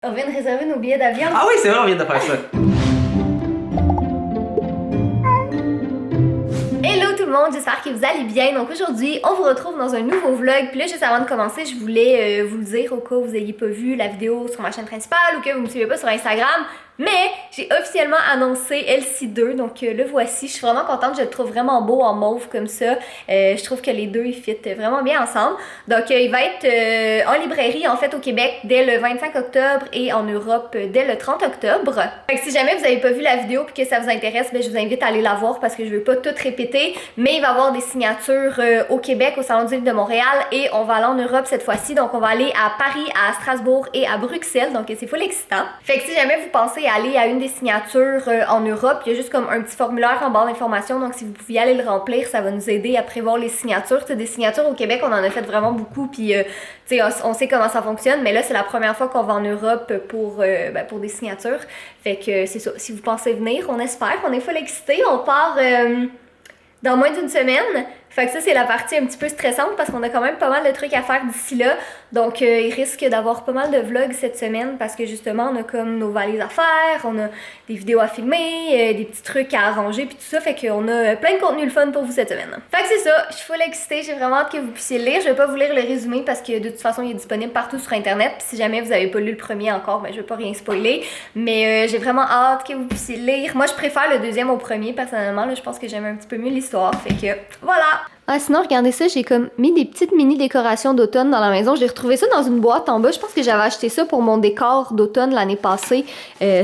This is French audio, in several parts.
On vient de réserver nos billets d'avion. Ah oui, c'est vrai, on vient de faire ça. Hello tout le monde, j'espère que vous allez bien. Donc aujourd'hui, on vous retrouve dans un nouveau vlog. Puis là, juste avant de commencer, je voulais vous le dire au cas où vous n'ayez pas vu la vidéo sur ma chaîne principale ou que vous me suivez pas sur Instagram. Mais j'ai officiellement annoncé LC2, donc le voici. Je suis vraiment contente, je le trouve vraiment beau en mauve comme ça. Je trouve que les deux, ils fit vraiment bien ensemble. Donc il va être en librairie en fait au Québec dès le 25 octobre et en Europe dès le 30 octobre. Fait que si jamais vous n'avez pas vu la vidéo et que ça vous intéresse, ben, je vous invite à aller la voir parce que je veux pas tout répéter. Mais il va y avoir des signatures au Québec, au Salon du Livre de Montréal et on va aller en Europe cette fois-ci. Donc on va aller à Paris, à Strasbourg et à Bruxelles. Donc c'est full excitant. Fait que si jamais vous pensez aller à une des signatures en Europe, il y a juste comme un petit formulaire en barre d'informations, donc si vous pouviez aller le remplir, ça va nous aider à prévoir les signatures. T'sais, des signatures au Québec, on en a fait vraiment beaucoup, puis on sait comment ça fonctionne, mais là c'est la première fois qu'on va en Europe pour des signatures. Fait que c'est ça, si vous pensez venir, on espère, on est full excités, on part dans moins d'une semaine. Fait que ça, c'est la partie un petit peu stressante parce qu'on a quand même pas mal de trucs à faire d'ici là. Donc, il risque d'avoir pas mal de vlogs cette semaine parce que justement, on a comme nos valises à faire, on a des vidéos à filmer, des petits trucs à arranger puis tout ça. Fait qu'on a plein de contenu le fun pour vous cette semaine. Fait que c'est ça, je suis full excitée, j'ai vraiment hâte que vous puissiez le lire. Je vais pas vous lire le résumé parce que de toute façon, il est disponible partout sur Internet. Puis si jamais vous avez pas lu le premier encore, ben je vais pas rien spoiler. Mais j'ai vraiment hâte que vous puissiez le lire. Moi, je préfère le deuxième au premier personnellement. Là, je pense que j'aime un petit peu mieux l'histoire. Fait que voilà! Ah, sinon, regardez ça, j'ai comme mis des petites mini décorations d'automne dans la maison. J'ai retrouvé ça dans une boîte en bas. Je pense que j'avais acheté ça pour mon décor d'automne l'année passée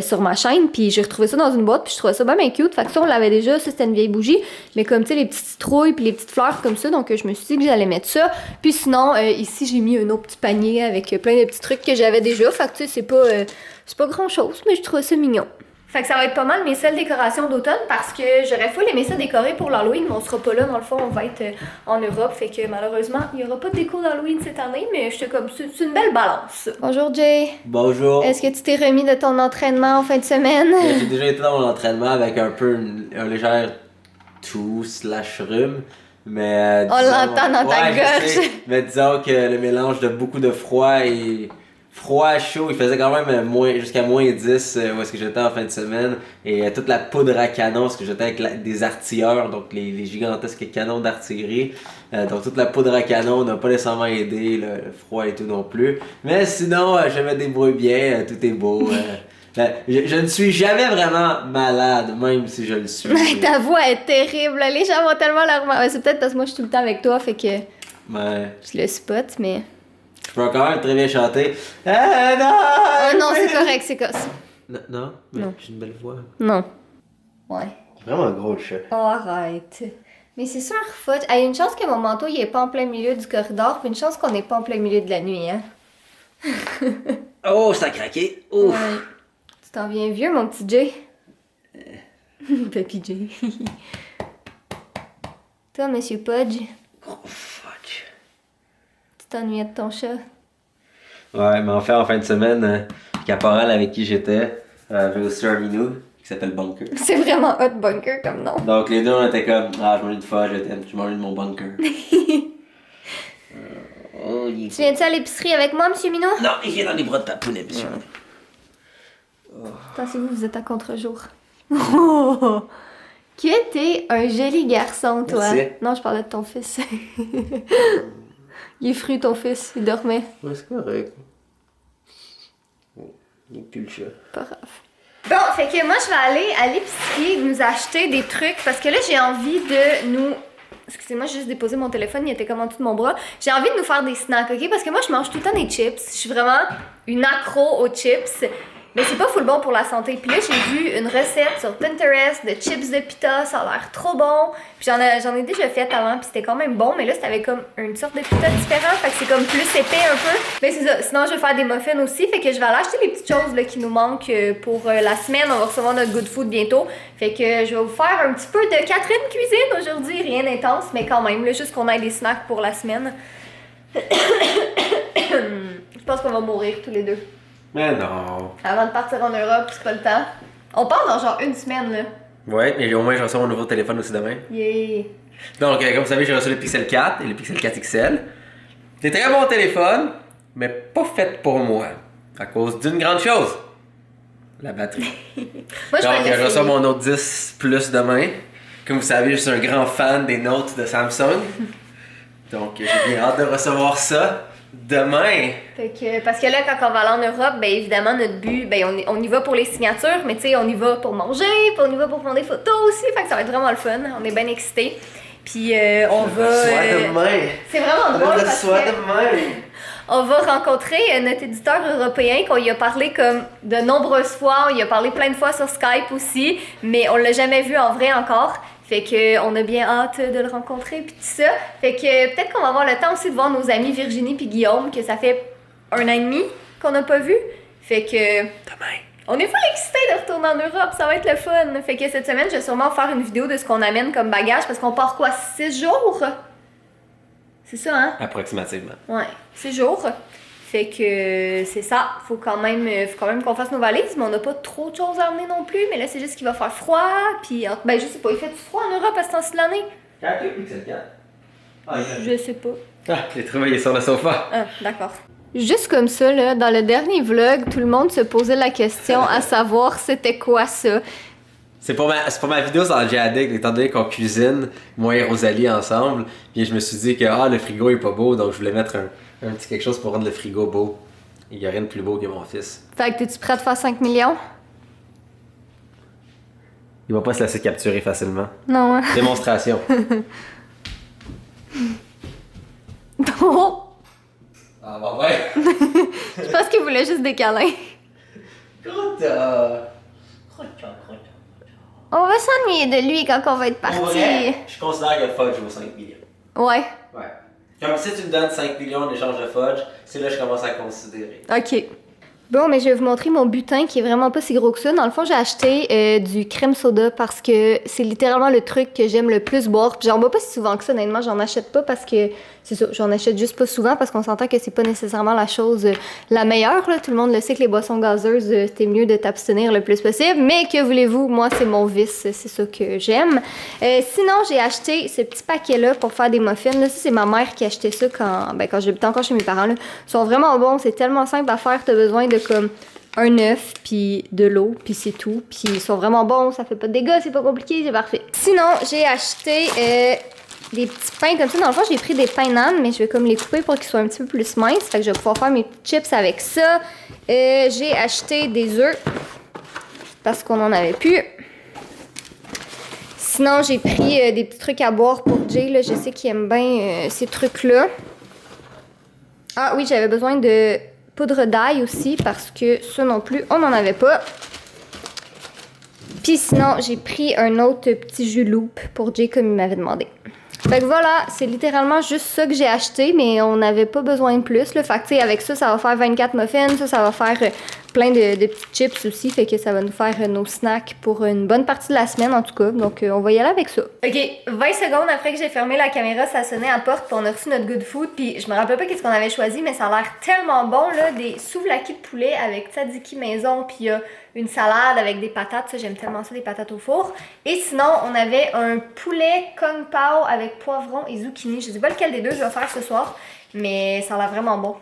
sur ma chaîne. Puis j'ai retrouvé ça dans une boîte, puis je trouvais ça bien cute. Fait que ça, on l'avait déjà. Ça, c'était une vieille bougie. Mais comme, tu sais, les petites citrouilles puis les petites fleurs comme ça. Donc, je me suis dit que j'allais mettre ça. Puis sinon, ici, j'ai mis un autre petit panier avec plein de petits trucs que j'avais déjà. Fait que, tu sais, c'est pas grand-chose, mais je trouve ça mignon. Fait que ça va être pas mal mes seules décorations d'automne parce que j'aurais full aimé ça décorer pour l'Halloween, mais on sera pas là dans le fond, on va être en Europe, fait que malheureusement il y aura pas de déco d'Halloween cette année, mais j'étais comme c'est une belle balance. Bonjour Jay. Bonjour. Est-ce que tu t'es remis de ton entraînement en fin de semaine? J'ai déjà été dans mon entraînement avec un peu un léger toux/rhume. Mais on l'entend dans ta gorge. Mais disons que le mélange de beaucoup de froid, chaud, il faisait quand même jusqu'à -10 où est-ce que j'étais en fin de semaine. Et toute la poudre à canon, parce que j'étais avec des artilleurs, donc les gigantesques canons d'artillerie. Donc toute la poudre à canon n'a pas nécessairement aidé, le froid et tout non plus. Mais sinon, je me débrouille bien, tout est beau. Je ne suis jamais vraiment malade, même si je le suis. Ta voix est terrible, les gens vont tellement la remarquer. C'est peut-être parce que moi je suis tout le temps avec toi, fait que je le spot, mais... Je peux quand même très bien chanter. Non! Oh non, c'est correct, c'est correct. Non, mais non. J'ai une belle voix. Non. Ouais. Vraiment un gros chat. Oh, arrête. Mais c'est sûr, Foot. Il y a une chance que mon manteau il est pas en plein milieu du corridor, puis une chance qu'on n'est pas en plein milieu de la nuit, hein. Oh, ça a craqué. Ouf. Ouais. Tu t'en viens vieux, mon petit Jay? Papy Jay. Toi, Monsieur Podge? Gros fuck. Tu t'ennuyais de ton chat? Ouais, mais en fin de semaine, Caporal avec qui j'étais avait aussi un minou qui s'appelle Bunker. C'est vraiment hot Bunker comme nom. Donc les deux on était comme je m'ennuie de fois, je t'aime, tu m'ennuies de mon Bunker. Tu viens-tu à l'épicerie avec moi, Monsieur Minou? Non, il vient dans les bras de Papoune, monsieur. Pensez-vous que vous êtes à contre-jour? Oh! Que t'es un joli garçon, toi. Merci. Non, je parlais de ton fils. Il est fru, ton fils, il dormait. Ouais, c'est correct. Il est plus le chat. Pas grave. Bon, fait que moi, je vais aller à l'épicerie nous acheter des trucs parce que là, j'ai envie de nous... Excusez-moi, j'ai juste déposé mon téléphone, il était comme en dessous de mon bras. J'ai envie de nous faire des snacks, ok? Parce que moi, je mange tout le temps des chips. Je suis vraiment une accro aux chips. Mais c'est pas full bon pour la santé. Puis là, j'ai vu une recette sur Pinterest de chips de pita. Ça a l'air trop bon. Puis j'en ai déjà fait avant, puis c'était quand même bon. Mais là, c'était avec comme une sorte de pita différente. Fait que c'est comme plus épais un peu. Mais c'est ça. Sinon, je vais faire des muffins aussi. Fait que je vais aller acheter les petites choses là, qui nous manquent pour la semaine. On va recevoir notre good food bientôt. Fait que je vais vous faire un petit peu de Catherine cuisine aujourd'hui. Rien d'intense, mais quand même. Là, juste qu'on ait des snacks pour la semaine. Je pense qu'on va mourir tous les deux. Mais non. Avant de partir en Europe, c'est pas le temps. On part dans genre une semaine, là. Ouais, mais au moins je reçois mon nouveau téléphone aussi demain. Yeah. Donc, comme vous savez, j'ai reçu le Pixel 4 et le Pixel 4 XL. C'est très bon téléphone, mais pas fait pour moi. À cause d'une grande chose. La batterie. Moi, je Donc, vais je reçois l'essayer. mon Note 10 Plus demain. Comme vous savez, je suis un grand fan des Notes de Samsung. Donc, j'ai bien hâte de recevoir ça demain. Fait que, parce que là, quand on va aller en Europe, ben évidemment, notre but, ben on y va pour les signatures, mais tu sais, on y va pour manger, puis on y va pour prendre des photos aussi, fait que ça va être vraiment le fun. On est bien excités. Puis on va. Demain. C'est vraiment drôle parce que demain. on va rencontrer notre éditeur européen qu'on y a parlé comme de nombreuses fois. On y a parlé plein de fois sur Skype aussi, mais on l'a jamais vu en vrai encore. Fait que on a bien hâte de le rencontrer puis tout ça. Fait que peut-être qu'on va avoir le temps aussi de voir nos amis Virginie puis Guillaume, que ça fait 1 an et demi qu'on n'a pas vu. Fait que Demain. on est full excités de retourner en Europe, ça va être le fun. Fait que cette semaine, je vais sûrement faire une vidéo de ce qu'on amène comme bagage parce qu'on part quoi, 6 jours? C'est ça, hein? Approximativement. Ouais, 6 jours. Fait que c'est ça, faut quand même qu'on fasse nos valises, mais on n'a pas trop de choses à emmener non plus. Mais là, c'est juste qu'il va faire froid, puis ben je sais pas, il fait froid en Europe à ce temps-ci de l'année? Quand tu as Pixel 4? Ah, Je sais pas. j'ai trouvé, il est sur le sofa. Ah, d'accord. Juste comme ça, là, dans le dernier vlog, tout le monde se posait la question à savoir c'était quoi ça. C'est pour ma vidéo sur le Addict, étant donné qu'on cuisine, moi et Rosalie ensemble, puis je me suis dit que le frigo est pas beau, donc je voulais mettre un petit quelque chose pour rendre le frigo beau. Il y a rien de plus beau que mon fils. Fait que t'es-tu prêt à faire 5 millions? Il va pas se laisser capturer facilement. Non, hein? Démonstration. Oh! Ah bah ouais. Je pense qu'il voulait juste des câlins. On va s'ennuyer de lui quand on va être parti. Pour vrai, je considère que Fudge vaut 5 millions. Ouais. Ouais. Comme si tu me donnes 5 millions en échange de Fudge, c'est là que je commence à considérer. OK. Bon, mais je vais vous montrer mon butin qui est vraiment pas si gros que ça. Dans le fond, j'ai acheté du crème soda parce que c'est littéralement le truc que j'aime le plus boire. Puis j'en bois pas si souvent que ça, honnêtement. J'en achète pas parce que c'est ça. J'en achète juste pas souvent parce qu'on s'entend que c'est pas nécessairement la chose la meilleure. Là. Tout le monde le sait que les boissons gazeuses, c'était mieux de t'abstenir le plus possible. Mais que voulez-vous, moi, c'est mon vice. C'est ça que j'aime. Sinon, j'ai acheté ce petit paquet-là pour faire des muffins. Là, ça, c'est ma mère qui achetait ça quand j'habitais encore chez mes parents. Là. Ils sont vraiment bons. C'est tellement simple à faire. T'as besoin de comme un œuf, puis de l'eau, puis c'est tout. Puis ils sont vraiment bons, ça fait pas de dégâts, c'est pas compliqué, c'est parfait. Sinon, j'ai acheté des petits pains comme ça. Dans le fond, j'ai pris des pains nan, mais je vais comme les couper pour qu'ils soient un petit peu plus minces. Fait que je vais pouvoir faire mes petits chips avec ça. J'ai acheté des œufs, parce qu'on en avait plus. Sinon, j'ai pris des petits trucs à boire pour Jay. Là. Je sais qu'il aime bien ces trucs-là. Ah oui, j'avais besoin de poudre d'ail aussi parce que ça non plus, on n'en avait pas. Puis sinon, j'ai pris un autre petit jus loupe pour Jay comme il m'avait demandé. Fait que voilà, c'est littéralement juste ça que j'ai acheté, mais on n'avait pas besoin de plus. Là. Fait que tu sais, avec ça, ça va faire 24 muffins, ça va faire plein de petits chips aussi, fait que ça va nous faire nos snacks pour une bonne partie de la semaine en tout cas. Donc on va y aller avec ça. Ok, 20 secondes après que j'ai fermé la caméra, ça sonnait à la porte, puis on a reçu notre good food, puis je me rappelle pas qu'est-ce qu'on avait choisi, mais ça a l'air tellement bon là, des souvlaki de poulet avec tzatziki maison, puis il y a une salade avec des patates, ça j'aime tellement ça, des patates au four. Et sinon, on avait un poulet kung pao avec poivron et zucchini. Je sais pas lequel des deux je vais faire ce soir, mais ça a l'air vraiment bon.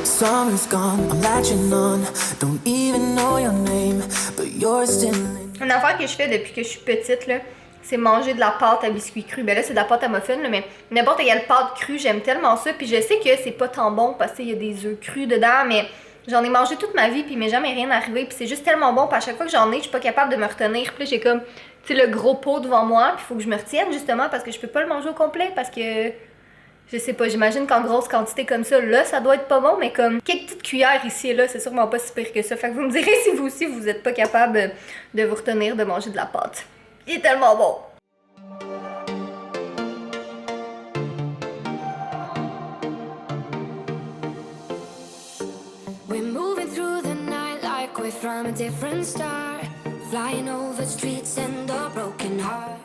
Summer's gone, I'm latching on. Don't even know your name, but you're still in. Une affaire que je fais depuis que je suis petite, là, c'est manger de la pâte à biscuits crus. Ben là, c'est de la pâte à muffin, là, mais n'importe quelle pâte crue, j'aime tellement ça. Puis je sais que c'est pas tant bon parce qu'il y a des œufs crus dedans, mais j'en ai mangé toute ma vie, puis il m'est jamais rien arrivé. Puis c'est juste tellement bon, puis à chaque fois que j'en ai, je suis pas capable de me retenir. Puis là, j'ai comme, tu sais, le gros pot devant moi, puis il faut que je me retienne justement parce que je peux pas le manger au complet parce que. Je sais pas, j'imagine qu'en grosse quantité comme ça, là, ça doit être pas bon, mais comme quelques petites cuillères ici et là, c'est sûrement pas si pire que ça. Fait que vous me direz si vous aussi, vous êtes pas capable de vous retenir de manger de la pâte. Il est tellement bon! We're moving through the night like we're from a different star. Flying over streets and a broken heart.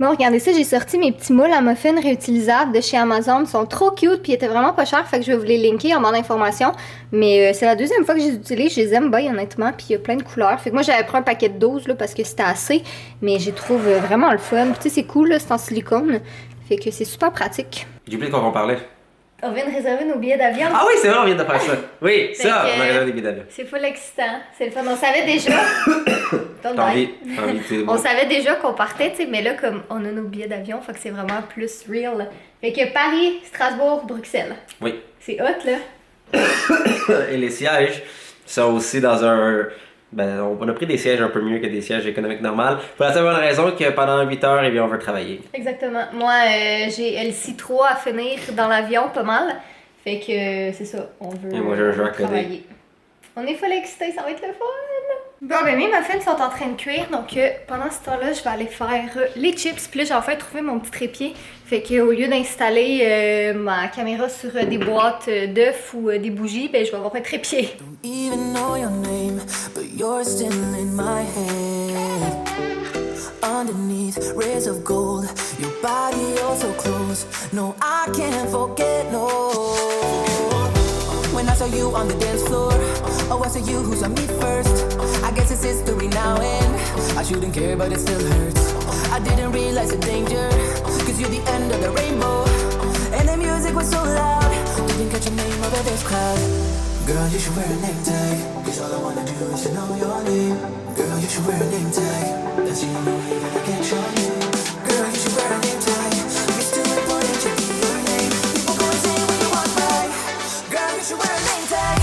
Bon, regardez ça, j'ai sorti mes petits moules à muffins réutilisables de chez Amazon. Ils sont trop cute, puis ils étaient vraiment pas chers, fait que je vais vous les linker en barre d'informations. Mais c'est la deuxième fois que je les utilise, je les aime bien honnêtement, puis il y a plein de couleurs. Fait que moi j'avais pris un paquet de 12 là, parce que c'était assez, mais je trouve vraiment le fun. Puis tu sais, c'est cool, là, c'est en silicone, fait que c'est super pratique. J'ai oublié de quoi on parlait. On vient de réserver nos billets d'avion. Ah oui, c'est vrai, on vient de faire ça. Oui, Fait ça, que, on a regardé des billets d'avion. C'est full excitant, c'est le fun. On savait déjà. T'as envie, c'est bon. On savait déjà qu'on partait, tu sais, mais là, comme on a nos billets d'avion, fait que c'est vraiment plus real. Fait que Paris, Strasbourg, Bruxelles. Oui. C'est hot, là. Et les sièges sont aussi dans un... Ben, on a pris des sièges un peu mieux que des sièges économiques normales. Pour la simple bonne raison que pendant 8 heures, eh bien, on veut travailler. Exactement. Moi, j'ai LC3 à finir dans l'avion, pas mal. Fait que c'est ça, on veut, Et moi, j'ai un jeu à coder. travailler. On est full excités, ça va être le fun! Bon, ben mes muffins sont en train de cuire, donc pendant ce temps-là, je vais aller faire les chips. Puis là, j'ai enfin trouvé mon petit trépied. Fait qu'au lieu d'installer ma caméra sur des boîtes d'œufs ou des bougies, ben je vais avoir un trépied. Don't even know your name, but you're still in my head. Underneath rays of gold, your body oh so close. No, I can't forget, no. When I saw you on the dance floor, oh I saw you who saw me first. I guess it's history now and I shouldn't care but it still hurts. I didn't realize the danger, cause you're the end of the rainbow. And the music was so loud, didn't catch your name over this crowd. Girl, you should wear a name tag, cause all I wanna do is to know your name. Girl, you should wear a name tag, that's the only way that I get your name. Girl, you should wear a name tag, it's too important to be your name. People go and say what you want, right? Girl, you should wear a name tag.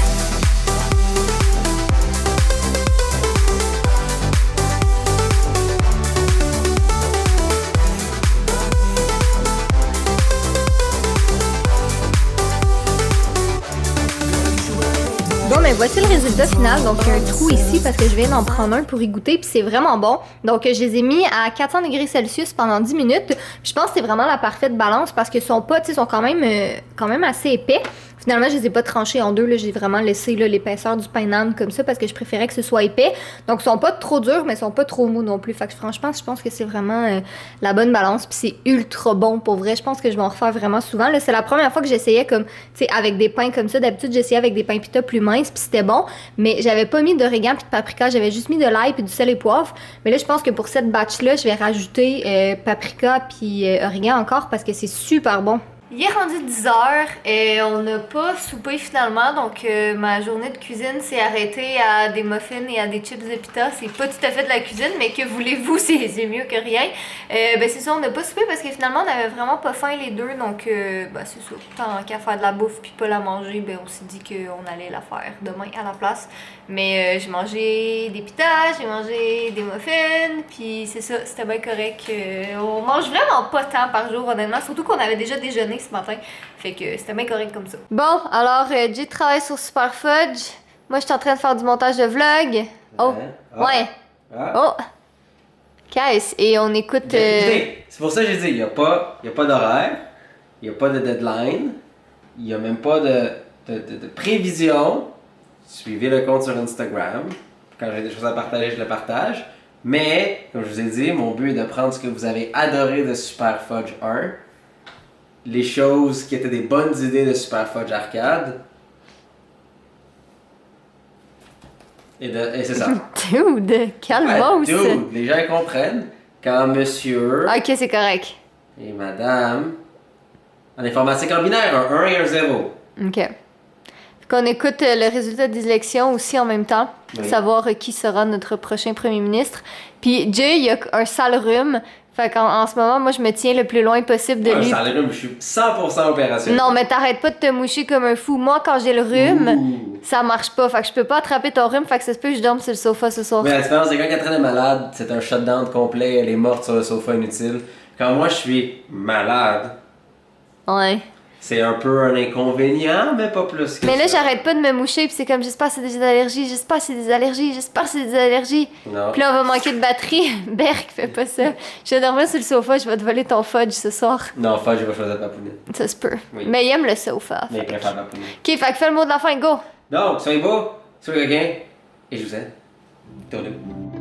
Bon, mais voici le résultat final. Donc, il y a un trou ici parce que je viens d'en prendre un pour y goûter, puis c'est vraiment bon. Donc, je les ai mis à 400 degrés Celsius pendant 10 minutes. Puis je pense que c'est vraiment la parfaite balance parce que sont pas, tu sais, sont quand même assez épais. Finalement, je les ai pas tranchés en deux, là, j'ai vraiment laissé là, l'épaisseur du pain d'âne comme ça parce que je préférais que ce soit épais. Donc, ils sont pas trop durs, mais ils sont pas trop mous non plus. Fait que franchement, je pense que c'est vraiment la bonne balance. Puis c'est ultra bon pour vrai. Je pense que je vais en refaire vraiment souvent. Là, c'est la première fois que j'essayais comme, tu sais, avec des pains comme ça. D'habitude, j'essayais avec des pains pita plus minces, puis c'était bon. Mais j'avais pas mis d'origan puis de paprika. J'avais juste mis de l'ail puis du sel et poivre. Mais là, je pense que pour cette batch-là, je vais rajouter paprika puis origan encore parce que c'est super bon. Il est rendu 10h et on n'a pas soupé finalement, donc ma journée de cuisine s'est arrêtée à des muffins et à des chips de pita. C'est pas tout à fait de la cuisine, mais que voulez-vous, c'est mieux que rien. Ben c'est ça, on n'a pas soupé parce que finalement on avait vraiment pas faim les deux, donc ben c'est ça. Tant qu'à faire de la bouffe puis pas la manger, ben on s'est dit qu'on allait la faire demain à la place. Mais j'ai mangé des pitas, j'ai mangé des muffins, puis c'est ça, c'était bien correct. On mange vraiment pas tant par jour honnêtement, surtout qu'on avait déjà déjeuné ce matin. Fait que c'était bien correct comme ça. Bon, alors Jay travaille sur Super Fudge. Moi, je suis en train de faire du montage de vlog. Oh, ouais. Oh, Caisse. Et on écoute... C'est pour ça que j'ai dit, il n'y a pas d'horaire, il n'y a pas de deadline, il n'y a même pas de prévision. Suivez le compte sur Instagram. Quand j'ai des choses à partager, je le partage. Mais, comme je vous ai dit, mon but est de prendre ce que vous avez adoré de Super Fudge 1, les choses qui étaient des bonnes idées de Super Fudge Arcade. Et c'est ça. Dude, calme-moi aussi. Dude, les gens comprennent quand monsieur Ok, c'est correct. et madame, en informatique en binaire, un 1 et un 0. Ok. Qu'on écoute le résultat des élections aussi en même temps, pour Oui. savoir qui sera notre prochain premier ministre. Puis Jay, il a un sale rhume. Fait qu'en ce moment, moi, je me tiens le plus loin possible de lui. Ça a le rhume, je suis 100% opérationnel. Non, mais t'arrêtes pas de te moucher comme un fou. Moi, quand j'ai le rhume, Ouh. ça marche pas. Fait que je peux pas attraper ton rhume. Fait que ça se peut que je dorme sur le sofa ce soir. Mais la différence, c'est quand Catherine est malade, c'est un shutdown complet, elle est morte sur le sofa inutile. Quand moi, je suis malade, Ouais. c'est un peu un inconvénient, mais pas plus que Mais là, ça. j'arrête pas de me moucher. Puis c'est comme, j'espère que c'est des allergies. J'espère que c'est des allergies. J'espère que c'est des allergies. Non. Puis là, on va manquer de batterie. Berk, fais pas ça. Je vais dormir sur le sofa. Je vais te voler ton fudge ce soir. Non, enfin, je vais choisir ma pounette. Ça se peut. Oui. Mais il aime le sofa. Mais il préfère ma pounette. Ok, fait que fais le mot de la fin, go! Donc, soyez beau, soyez quelqu'un, et je vous aime. Tournez-vous.